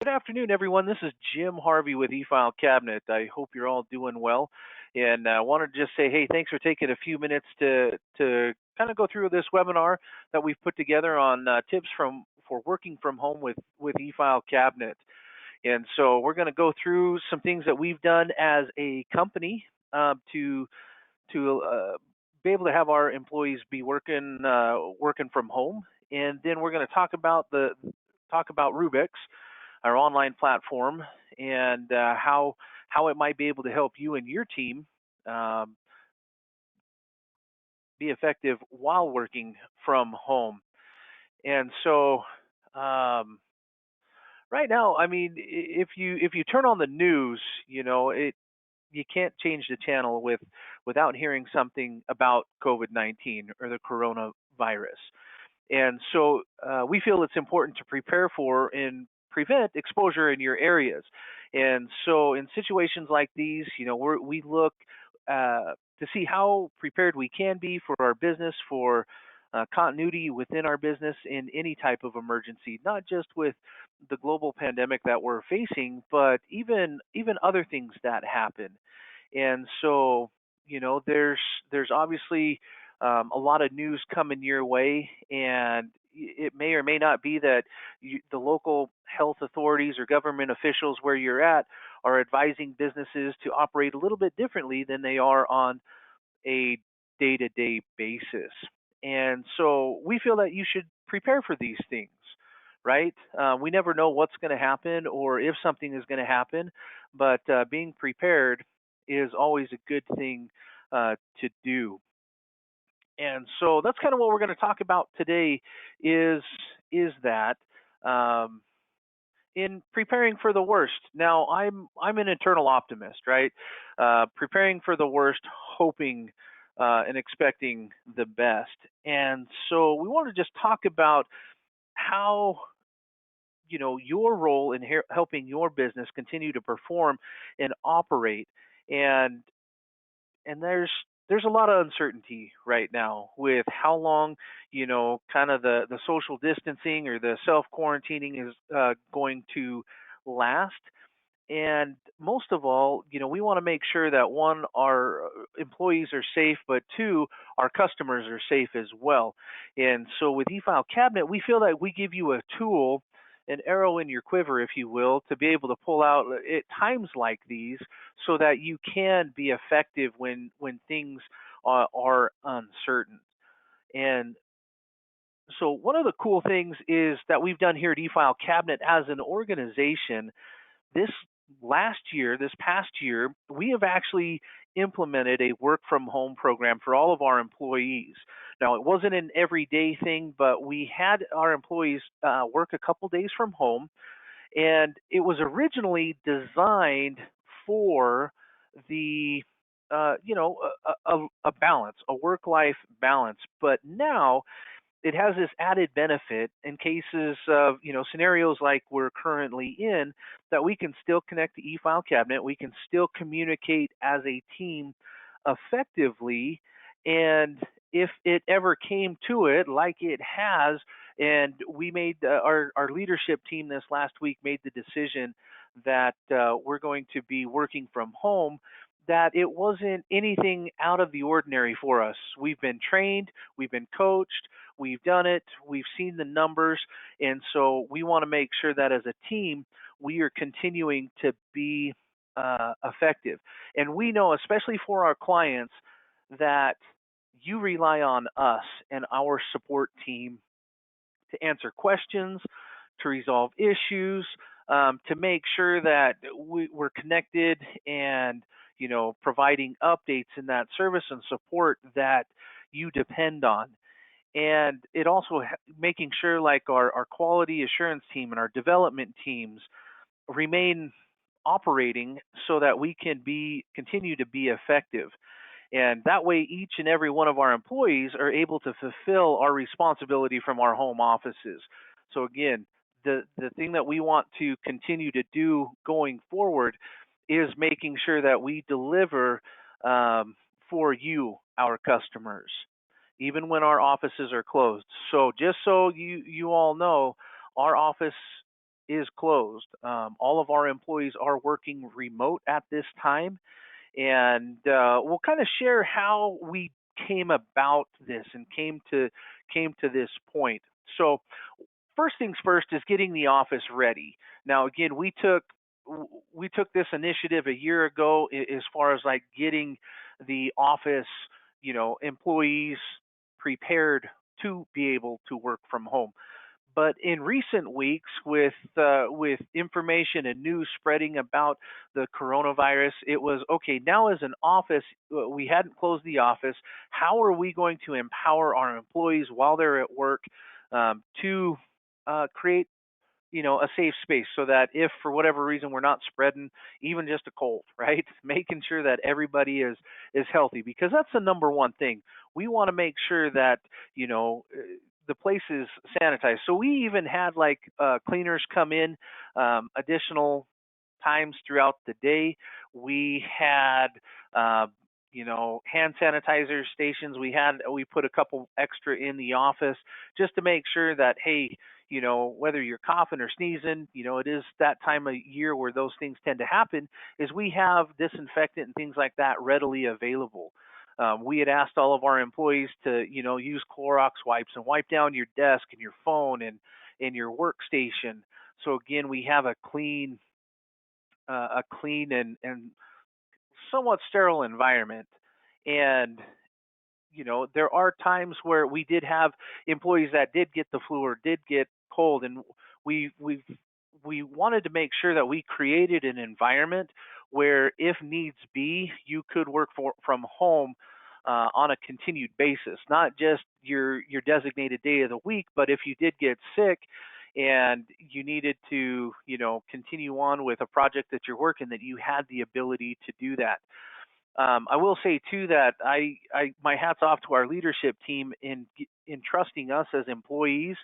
Good afternoon, everyone. This is Jim Harvey with eFileCabinet. I hope you're all doing well. And I wanted to just say, hey, thanks for taking a few minutes to kind of go through this webinar that we've put together on tips for working from home with eFileCabinet. And so we're going to go through some things that we've done as a company to be able to have our employees be working from home. And then we're going to talk about Rubix, our online platform, and how it might be able to help you and your team um, be effective while working from home. And so, um, right now, I mean, if you turn on the news, you can't change the channel without hearing something about COVID-19 or the coronavirus. And so we feel it's important to prepare for and prevent exposure in your areas. And so in situations like these, we look to see how prepared we can be for our business, for continuity within our business in any type of emergency, not just with the global pandemic that we're facing, but even other things that happen. And so, there's obviously a lot of news coming your way, and it may or may not be that the local health authorities or government officials where you're at are advising businesses to operate a little bit differently than they are on a day-to-day basis. And so we feel that you should prepare for these things, right? We never know what's going to happen or if something is going to happen, but being prepared is always a good thing to do. And so that's kind of what we're going to talk about today is that um, in preparing for the worst. Now, I'm an internal optimist, right? Preparing for the worst, hoping and expecting the best. And so we want to just talk about how your role in helping your business continue to perform and operate. And there's a lot of uncertainty right now with how long kind of the social distancing or the self quarantining is going to last. And most of all, we want to make sure that one, our employees are safe, but two, our customers are safe as well. And so with eFileCabinet, we feel that we give you a tool, an arrow in your quiver, if you will, to be able to pull out at times like these so that you can be effective when things are uncertain. And so one of the cool things is that we've done here at eFileCabinet as an organization this this past year, we have actually implemented a work from home program for all of our employees. Now, it wasn't an everyday thing, but we had our employees work a couple days from home, and it was originally designed for the a balance, a work life balance. But now it has this added benefit in cases of scenarios like we're currently in, that we can still connect to eFileCabinet, we can still communicate as a team effectively. And if it ever came to it, like it has, and we made our leadership team this last week made the decision that we're going to be working from home, that it wasn't anything out of the ordinary for us. We've been trained, we've been coached, we've done it, we've seen the numbers, and so we want to make sure that as a team, we are continuing to be effective. And we know, especially for our clients, that you rely on us and our support team to answer questions, to resolve issues, to make sure that we're connected and providing updates in that service and support that you depend on. And it also making sure like our quality assurance team and our development teams remain operating so that we can continue to be effective. And that way, each and every one of our employees are able to fulfill our responsibility from our home offices. So again, the thing that we want to continue to do going forward is making sure that we deliver for you, our customers, even when our offices are closed. So just so you all know, our office is closed. All of our employees are working remote at this time, and we'll kind of share how we came about this and came to this point. So first things first is getting the office ready. Now, again, we took this initiative a year ago as far as like getting the office, employees prepared to be able to work from home. But in recent weeks, with information and news spreading about the coronavirus, it was okay. Now, as an office, we hadn't closed the office. How are we going to empower our employees while they're at work to create a safe space so that if for whatever reason we're not spreading even just a cold, right? Making sure that everybody is healthy, because that's the number one thing. We want to make sure that the place is sanitized. So we even had like cleaners come in additional times throughout the day. We had hand sanitizer stations. We put a couple extra in the office just to make sure that, hey, whether you're coughing or sneezing, it is that time of year where those things tend to happen, is we have disinfectant and things like that readily available. We had asked all of our employees to, use Clorox wipes and wipe down your desk and your phone and your workstation. So again, we have a clean and somewhat sterile environment. And there are times where we did have employees that did get the flu or did get cold, and we wanted to make sure that we created an environment where, if needs be, you could work from home on a continued basis, not just your designated day of the week, but if you did get sick and you needed to, continue on with a project that you're working, that you had the ability to do that. I will say too that my hats off to our leadership team in trusting us as employees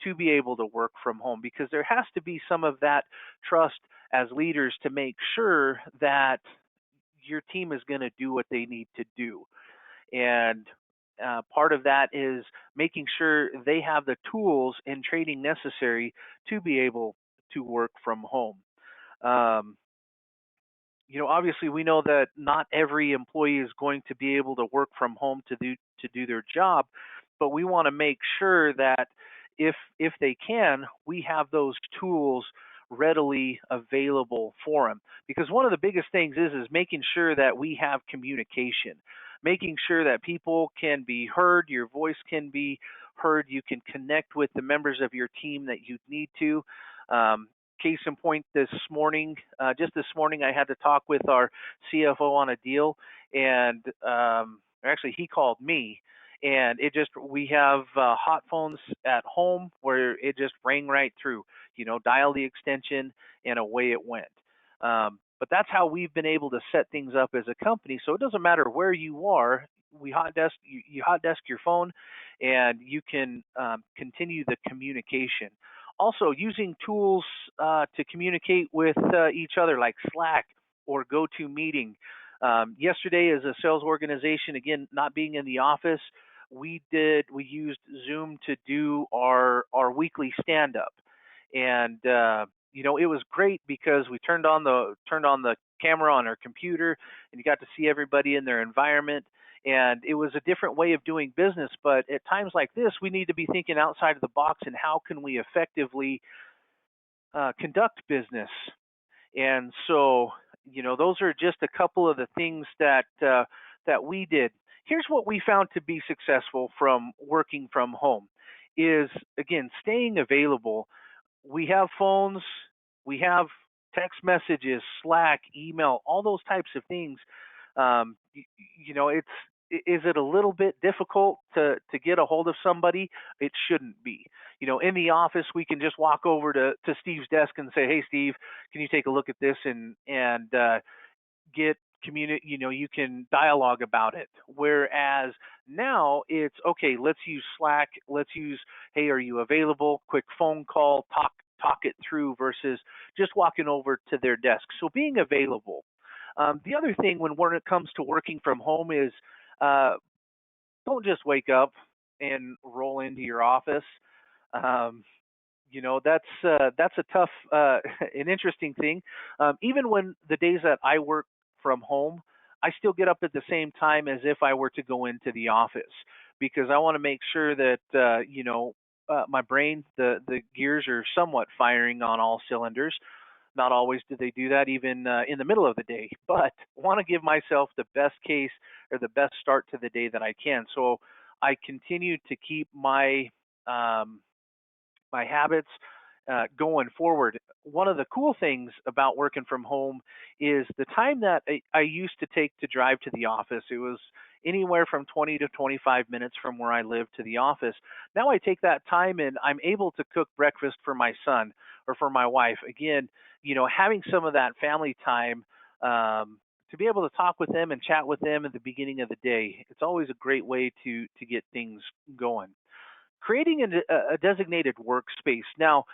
to be able to work from home, because there has to be some of that trust as leaders to make sure that your team is going to do what they need to do. And part of that is making sure they have the tools and training necessary to be able to work from home. Um, Obviously we know that not every employee is going to be able to work from home to do their job, but we want to make sure that if they can, we have those tools readily available for them. Because one of the biggest things is making sure that we have communication, making sure that people can be heard, your voice can be heard, you can connect with the members of your team that you need to. Um, Case in point, just this morning, I had to talk with our CFO on a deal, and actually, he called me, and we have hot phones at home where it just rang right through. Dial the extension, and away it went. But that's how we've been able to set things up as a company. So it doesn't matter where you are. You hot desk your phone, and you can continue the communication. Also, using tools to communicate with each other, like Slack or GoToMeeting. Yesterday, as a sales organization, again, not being in the office, we used Zoom to do our weekly stand up, and it was great because we turned on the camera on our computer, and you got to see everybody in their environment. And it was a different way of doing business, but at times like this, we need to be thinking outside of the box and how can we effectively conduct business. And so, those are just a couple of the things that we did. Here's what we found to be successful from working from home is, again, staying available. We have phones, we have text messages, Slack, email, all those types of things. It's is it a little bit difficult to get a hold of somebody? It shouldn't be. In the office, we can just walk over to Steve's desk and say, "Hey, Steve, can you take a look at this and get community?" You can dialogue about it. Whereas now it's okay. Let's use Slack. Let's use, "Hey, are you available?" Quick phone call, talk it through versus just walking over to their desk. So being available. The other thing when it comes to working from home is don't just wake up and roll into your office. Um, that's a tough, an interesting thing. Even when the days that I work from home, I still get up at the same time as if I were to go into the office because I want to make sure that my brain, the gears are somewhat firing on all cylinders. Not always do they do that, even in the middle of the day, but want to give myself the best case or the best start to the day that I can. So I continue to keep um, my habits going forward. One of the cool things about working from home is the time that I used to take to drive to the office. It was anywhere from 20 to 25 minutes from where I live to the office. Now I take that time and I'm able to cook breakfast for my son or for my wife. Again, having some of that family time to be able to talk with them and chat with them at the beginning of the day. It's always a great way to get things going. Creating a designated workspace. Now,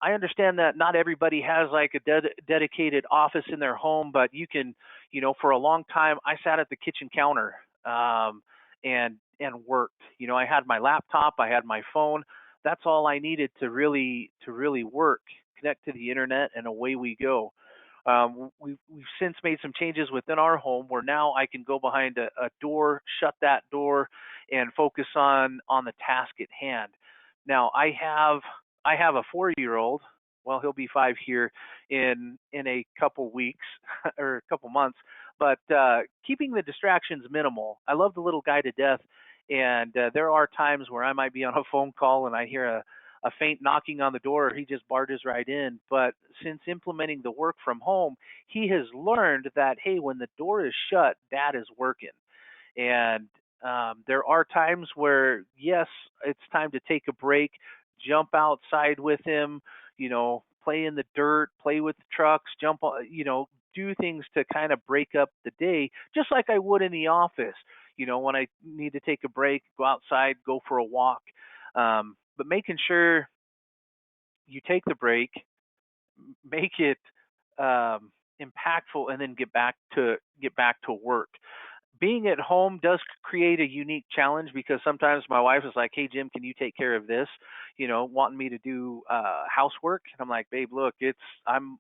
I understand that not everybody has like a dedicated office in their home, but you can, for a long time, I sat at the kitchen counter and worked. I had my laptop, I had my phone. That's all I needed to really work, connect to the internet, and away we go. We've since made some changes within our home where now I can go behind a door, shut that door, and focus on the task at hand. Now I have a 4-year old. Well, he'll be 5 here in a couple weeks or a couple months. But keeping the distractions minimal. I love the little guy to death, and there are times where I might be on a phone call and I hear a faint knocking on the door, or he just barges right in. But since implementing the work from home, he has learned that, hey, when the door is shut, dad is working. And there are times where, yes, it's time to take a break, jump outside with him, play in the dirt, play with the trucks, do things to kind of break up the day, just like I would in the office. When I need to take a break, go outside, go for a walk. But making sure you take the break, make it impactful, and then get back to work. Being at home does create a unique challenge because sometimes my wife is like, "Hey Jim, can you take care of this?" Wanting me to do housework, and I'm like, "Babe, look, it's I'm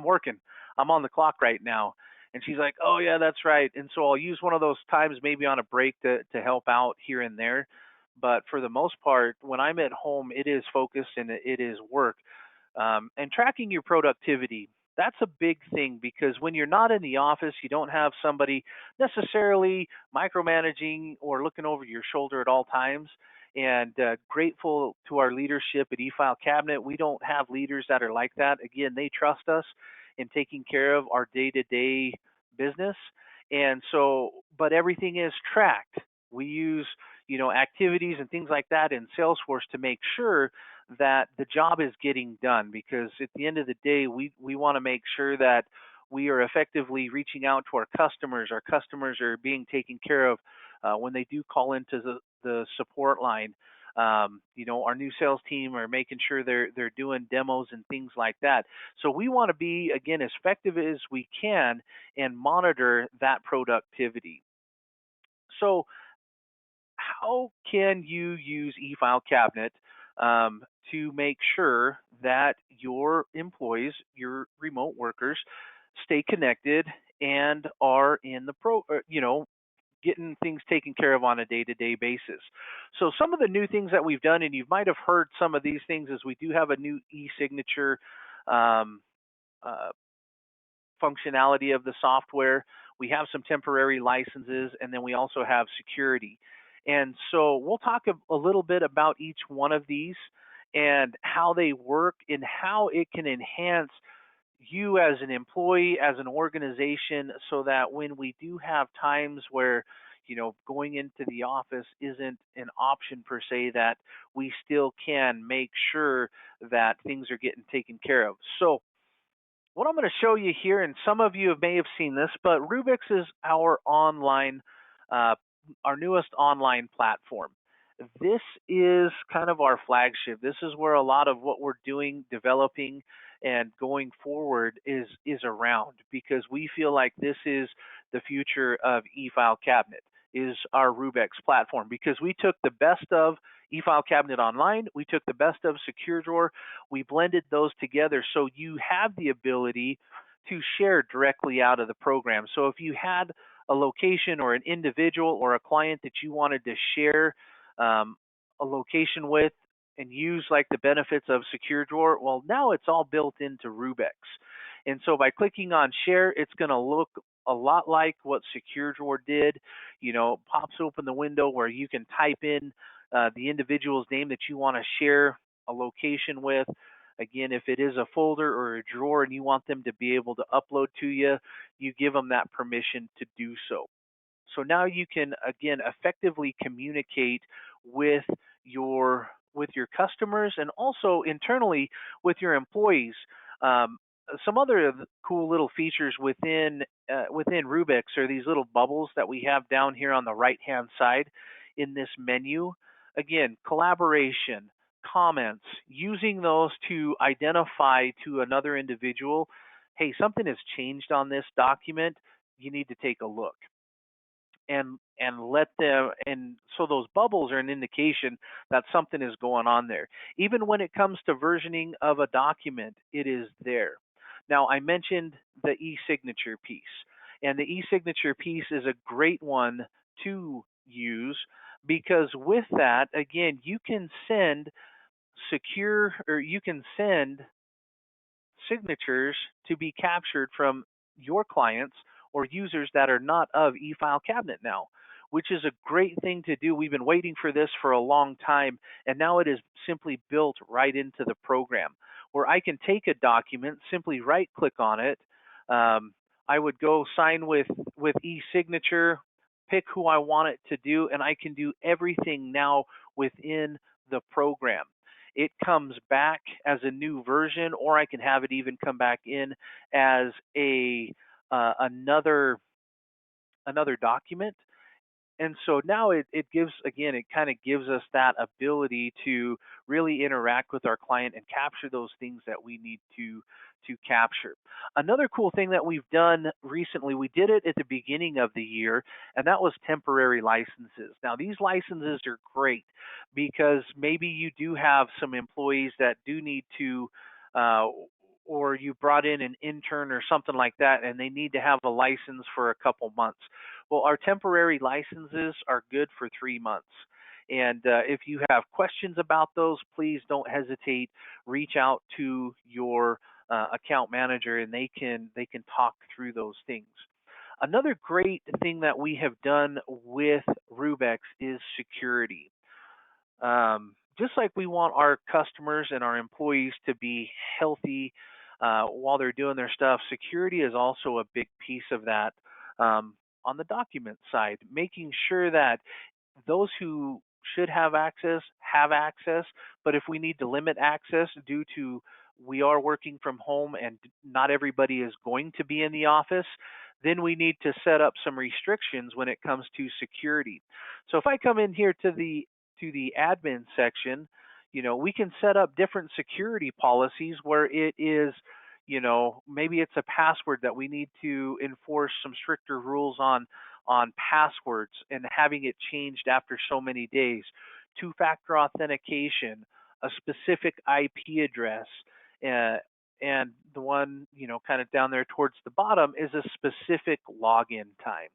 working. I'm on the clock right now." And she's like, "Oh yeah, that's right." And so I'll use one of those times maybe on a break to help out here and there. But for the most part, when I'm at home, it is focused and it is work. And tracking your productivity, that's a big thing because when you're not in the office, you don't have somebody necessarily micromanaging or looking over your shoulder at all times. And grateful to our leadership at eFileCabinet, we don't have leaders that are like that. Again, they trust us in taking care of our day-to-day business. And so, but everything is tracked. We use, activities and things like that in Salesforce to make sure that the job is getting done, because at the end of the day, we want to make sure that we are effectively reaching out to our customers. Our customers are being taken care of when they do call into the support line. Our new sales team are making sure they're doing demos and things like that. So we want to be, again, as effective as we can and monitor that productivity. So how can you use eFileCabinet to make sure that your employees, your remote workers, stay connected and are in the getting things taken care of on a day-to-day basis? So some of the new things that we've done, and you might have heard some of these things, is we do have a new e-signature um, uh, functionality of the software. We have some temporary licenses, and then we also have security. And so we'll talk a little bit about each one of these and how they work and how it can enhance you as an employee, as an organization, so that when we do have times where going into the office isn't an option per se, that we still can make sure that things are getting taken care of. So what I'm going to show you here, and some of you may have seen this, but Rubix is uh, our newest online platform. This is kind of our flagship. This is where a lot of what we're doing, developing, and going forward is around, because we feel like this is the future of eFileCabinet. is our Rubex platform, because we took the best of eFileCabinet Online, we took the best of SecureDrawer, we blended those together so you have the ability to share directly out of the program. So if you had a location or an individual or a client that you wanted to share a location with and use like the benefits of SecureDrawer, well, now it's all built into Rubex. And so by clicking on share, it's going to look a lot like what SecureDrawer did. Pops open the window where you can type in the individual's name that you want to share a location with. Again, if it is a folder or a drawer and you want them to be able to upload to you, you give them that permission to do so. So now you can, again, effectively communicate with your customers and also internally with your employees. Some other cool little features within Rubex are these little bubbles that we have down here on the right-hand side in this menu. Again, collaboration, comments, using those to identify to another individual, hey, something has changed on this document, you need to take a look. And let them, and so those bubbles are an indication that something is going on there. Even when it comes to versioning of a document, it is there. Now, I mentioned the e-signature piece, and the e-signature piece is a great one to use, because with that, again, you can send signatures to be captured from your clients or users that are not of eFileCabinet now, which is a great thing to do. We've been waiting for this for a long time, and now it is simply built right into the program, where I can take a document, simply right-click on it. I would go sign with e-signature, pick who I want it to do, and I can do everything now within the program. It comes back as a new version, or I can have it even come back in as another document. And so now it kind of gives us that ability to really interact with our client and capture those things that we need to capture. Another cool thing that we've done recently, we did it at the beginning of the year, and that was temporary licenses. Now, these licenses are great because maybe you do have some employees that do need to or you brought in an intern or something like that, and they need to have a license for a couple months. Well, our temporary licenses are good for 3 months. And if you have questions about those, please don't hesitate. Reach out to your account manager, and they can talk through those things. Another great thing that we have done with Rubex is security. Just like we want our customers and our employees to be healthy while they're doing their stuff, security is also a big piece of that. On the document side, making sure that those who should have access, but if we need to limit access due to we are working from home and not everybody is going to be in the office, then we need to set up some restrictions when it comes to security. So if I come in here to the admin section, we can set up different security policies where it is, maybe it's a password that we need to enforce some stricter rules on passwords and having it changed after so many days, two-factor authentication, a specific IP address, and the one, kind of down there towards the bottom is a specific login time.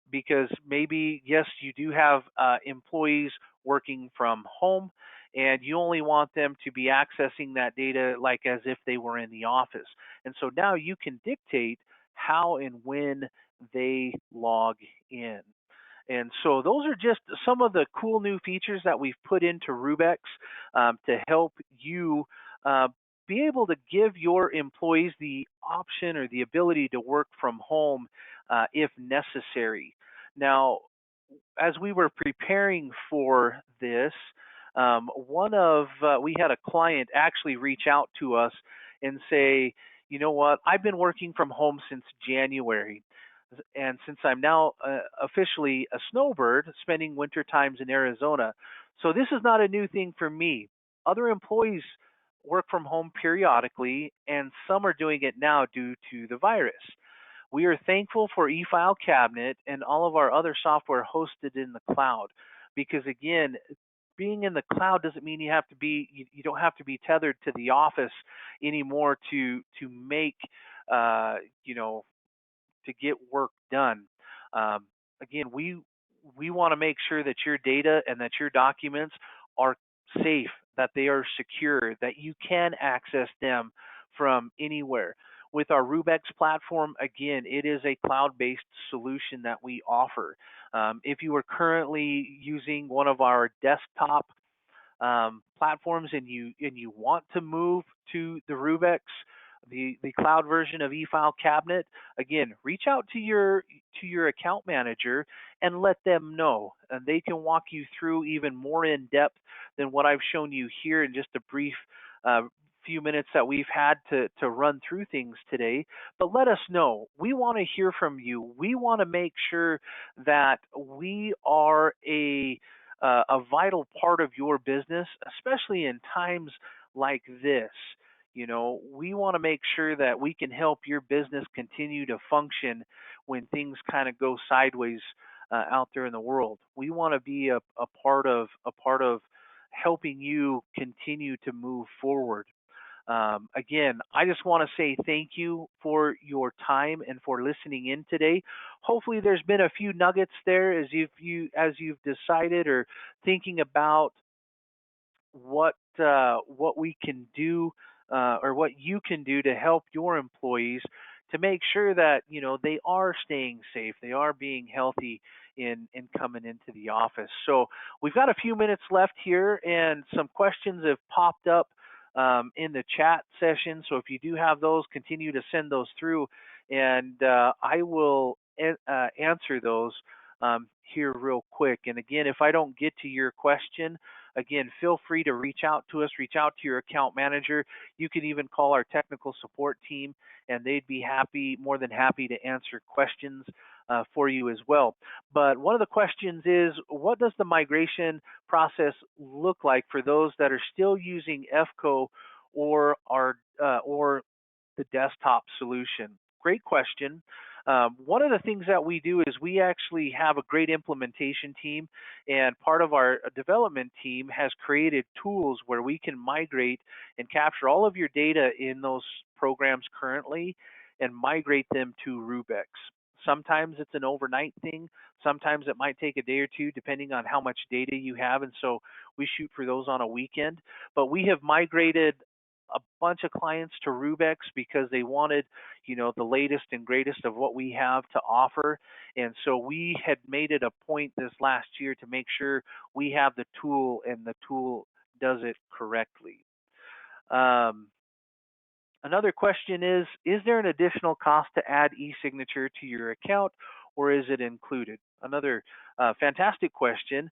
Because maybe, yes, you do have employees working from home, and you only want them to be accessing that data like as if they were in the office. And so now you can dictate how and when they log in. And so those are just some of the cool new features that we've put into Rubex to help you be able to give your employees the option or the ability to work from home if necessary. Now, as we were preparing for this, we had a client actually reach out to us and say, you know what, I've been working from home since January. And since I'm now officially a snowbird, spending winter times in Arizona, so this is not a new thing for me. Other employees work from home periodically, and some are doing it now due to the virus. We are thankful for eFileCabinet and all of our other software hosted in the cloud, because again, being in the cloud doesn't mean you don't have to be tethered to the office anymore to make you know to get work done. Um, Again, we want to make sure that your data and that your documents are safe, that they are secure, that you can access them from anywhere. With our Rubex platform, again, it is a cloud-based solution that we offer. If you are currently using one of our desktop platforms and you want to move to the Rubex, the cloud version of eFileCabinet, again, reach out to your account manager and let them know, and they can walk you through even more in depth than what I've shown you here in just a brief uh, few minutes that we've had to run through things today. But let us know. We want to hear from you. We want to make sure that we are a vital part of your business, especially in times like this. You know, we want to make sure that we can help your business continue to function when things kind of go sideways out there in the world. We want to be a part of helping you continue to move forward. Again, I just want to say thank you for your time and for listening in today. Hopefully, there's been a few nuggets there as you've decided or thinking about what we can do or what you can do to help your employees to make sure that they are staying safe, they are being healthy in coming into the office. So we've got a few minutes left here, and some questions have popped up in the chat session. So if you do have those, continue to send those through, and I will answer those here real quick. And again, if I don't get to your question, again, feel free to reach out to us, reach out to your account manager. You can even call our technical support team, and they'd be more than happy to answer questions for you as well. But one of the questions is, what does the migration process look like for those that are still using FCO or the desktop solution? Great question. One of the things that we do is we actually have a great implementation team, and part of our development team has created tools where we can migrate and capture all of your data in those programs currently and migrate them to Rubex. Sometimes it's an overnight thing. Sometimes it might take a day or two, depending on how much data you have. And so we shoot for those on a weekend. But we have migrated a bunch of clients to Rubex because they wanted, the latest and greatest of what we have to offer. And so we had made it a point this last year to make sure we have the tool and the tool does it correctly. Another question is there an additional cost to add e-signature to your account, or is it included? Another fantastic question.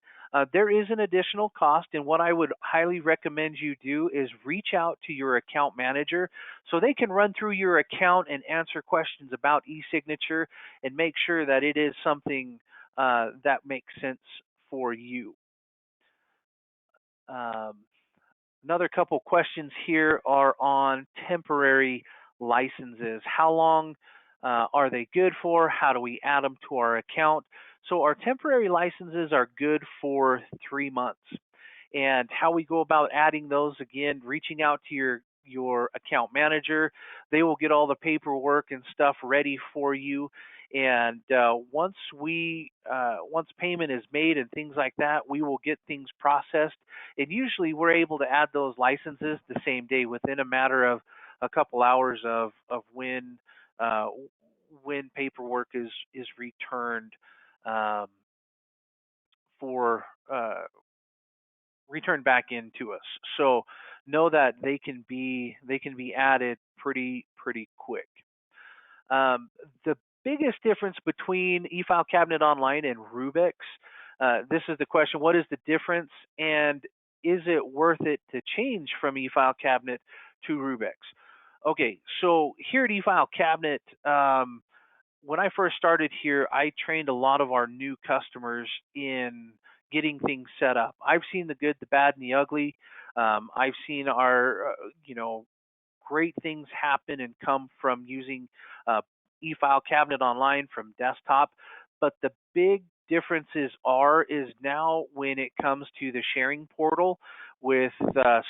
There is an additional cost, and what I would highly recommend you do is reach out to your account manager so they can run through your account and answer questions about e-signature and make sure that it is something that makes sense for you. Another couple questions here are on temporary licenses. How long are they good for? How do we add them to our account? So our temporary licenses are good for 3 months. And how we go about adding those, again, reaching out to your account manager. They will get all the paperwork and stuff ready for you. And once payment is made and things like that, we will get things processed. And usually we're able to add those licenses the same day within a matter of a couple hours of when paperwork is returned for returned back into us. So know that they can be added pretty quick. The biggest difference between eFileCabinet Online and Rubex, this is the question: what is the difference, and is it worth it to change from eFileCabinet to Rubex? Okay, so here at eFileCabinet, when I first started here, I trained a lot of our new customers in getting things set up. I've seen the good, the bad, and the ugly. I've seen our, great things happen and come from using eFileCabinet Online from desktop, but the big differences is now when it comes to the sharing portal with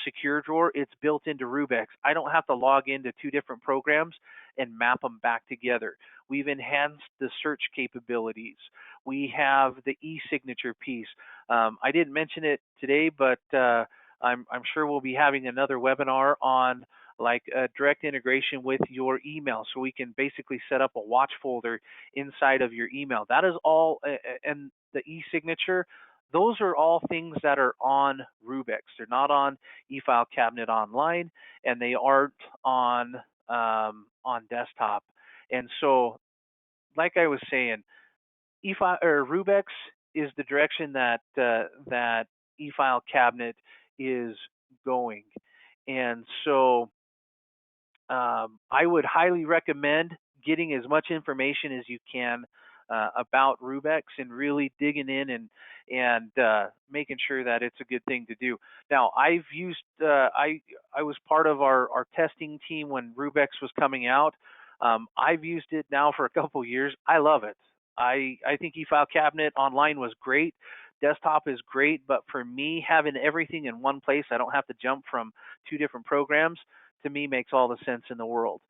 Secure Drawer, it's built into Rubex. I don't have to log into two different programs and map them back together. We've enhanced the search capabilities. We have the e-signature piece. I didn't mention it today, but I'm sure we'll be having another webinar on like a direct integration with your email, so we can basically set up a watch folder inside of your email. That is all, and the e-signature, those are all things that are on Rubex. They're not on eFileCabinet Online, and they aren't on desktop. And so, like I was saying, Rubex is the direction that that eFileCabinet is going, and so I would highly recommend getting as much information as you can about Rubex and really digging in and making sure that it's a good thing to do. Now, I've used I was part of our testing team when Rubex was coming out. I've used it now for a couple years. I love it. I think eFileCabinet Online was great. Desktop is great, but for me, having everything in one place, I don't have to jump from two different programs, to me makes all the sense in the world.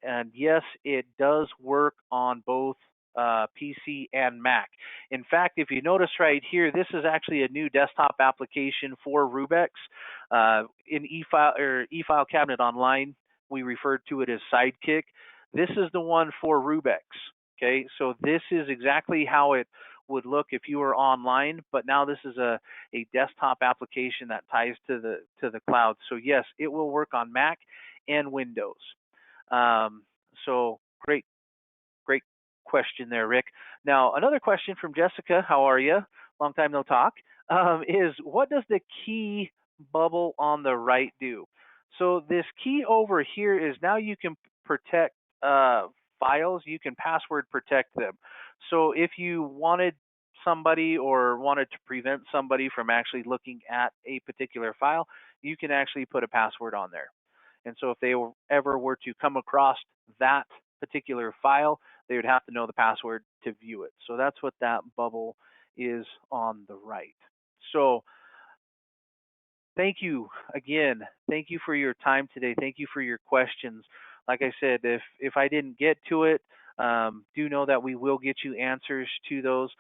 And yes, it does work on both PC and Mac. In fact, if you notice right here, this is actually a new desktop application for Rubex. In eFileCabinet Online, we referred to it as Sidekick. This is the one for Rubex. Okay, so this is exactly how it would look if you were online, but now this is a desktop application that ties to the cloud. So yes, it will work on Mac and Windows. So great question there, Rick. Now, another question from Jessica. How are you? Long time no talk. Is what does the key bubble on the right do? So this key over here is now you can protect files. You can password protect them. So if you wanted somebody or wanted to prevent somebody from actually looking at a particular file, you can actually put a password on there. And so if they ever were to come across that particular file, they would have to know the password to view it. So that's what that bubble is on the right. So thank you again. Thank you for your time today. Thank you for your questions. Like I said, if I didn't get to it, do know that we will get you answers to those.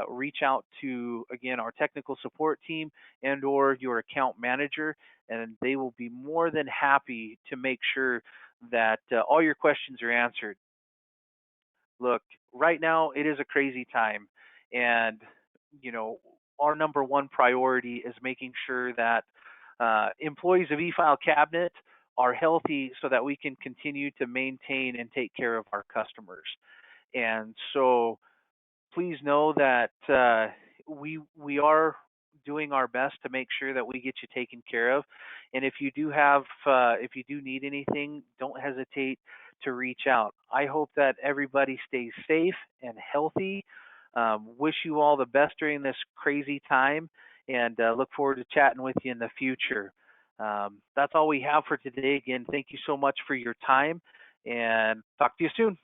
Reach out to, again, our technical support team and or your account manager, and they will be more than happy to make sure that all your questions are answered. Look, right now it is a crazy time, and our number one priority is making sure that employees of eFileCabinet are healthy so that we can continue to maintain and take care of our customers. And so please know that we are doing our best to make sure that we get you taken care of. And if you do need anything, don't hesitate to reach out. I hope that everybody stays safe and healthy. Wish you all the best during this crazy time, and look forward to chatting with you in the future. That's all we have for today. Again, thank you so much for your time, and talk to you soon.